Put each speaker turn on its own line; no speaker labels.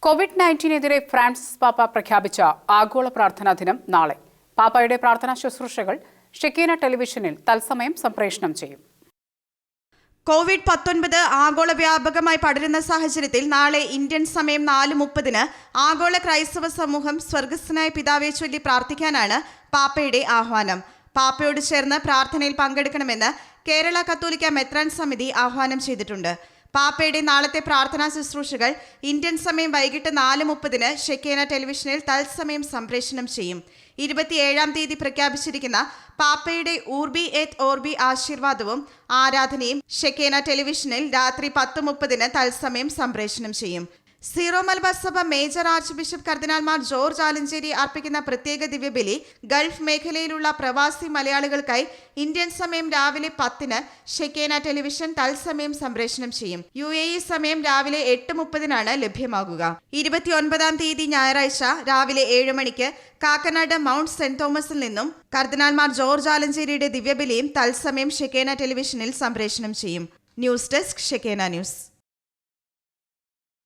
COVID-19 Francis പാപ്പ പ്രഖ്യാപിച്ച ആഗോള പ്രാർത്ഥനാ ദിനം നാളെ. പാപ്പയുടെ പ്രാർത്ഥനാ ശുശ്രൂഷകൾ ഷെക്കീന ടെലിവിഷനിൽ തത്സമയം സംപ്രേഷണം ചെയ്യും.
കോവിഡ്-19 ആഗോള വ്യാപകമായി പടരുന്ന സാഹചര്യത്തിൽ നാളെ ഇന്ത്യൻ സമയം 4:30 ആഗോള ക്രൈസ്തവ സമൂഹം സ്വർഗസ്ഥനായ പിതാവെ ചൊല്ലി പ്രാർത്ഥിക്കാനാണ് പാപ്പയുടെ ആഹ്വാനം. പാപ്പയോട് ചേർന്ന് പ്രാർത്ഥനയിൽ പങ്കെടുക്കണമെന്ന് കേരള കത്തോലിക്ക മെത്രാൻ സമിതി ആഹ്വാനം ചെയ്തിട്ടുണ്ട്. പാപ്പയുടെ നാളത്തെ പ്രാർത്ഥനാ ശുശ്രൂഷകൾ ഇന്ത്യൻ സമയം വൈകിട്ട് 4:30 ഷെക്കേന ടെലിവിഷനിൽ തത്സമയം സംപ്രേഷണം ചെയ്യും. 27-ാം തീയതി പ്രഖ്യാപിച്ചിരിക്കുന്ന പാപ്പയുടെ ഊർബി എറ്റ് ഓർബി ആശീർവാദവും ആരാധനയും ഷെക്കേന ടെലിവിഷനിൽ രാത്രി 10:30 തത്സമയം സംപ്രേഷണം ചെയ്യും. സീറോ മലബാർ സഭ മേജർ ആർച്ച് ബിഷപ്പ് കർദിനാൾമാർ ജോർജ് ആലഞ്ചേരി അർപ്പിക്കുന്ന പ്രത്യേക ദിവ്യബലി ഗൾഫ് മേഖലയിലുള്ള പ്രവാസി മലയാളികൾക്കായി ഇന്ത്യൻ സമയം രാവിലെ 10 ഷെക്കേന ടെലിവിഷൻ തത്സമയം സംപ്രേഷണം ചെയ്യും. UAE സമയം രാവിലെ 8:30 ലഭ്യമാകുക. 29-ാം തീയതി ഞായറാഴ്ച രാവിലെ 7 മണിക്ക് കാക്കനാട് മൗണ്ട് സെന്റ് തോമസിൽ നിന്നും കർദിനാൾമാർ ജോർജ് ആലഞ്ചേരിയുടെ ദിവ്യബലിയും തത്സമയം ഷെക്കേന ടെലിവിഷനിൽ സംപ്രേഷണം ചെയ്യും. News desk Shekinah news.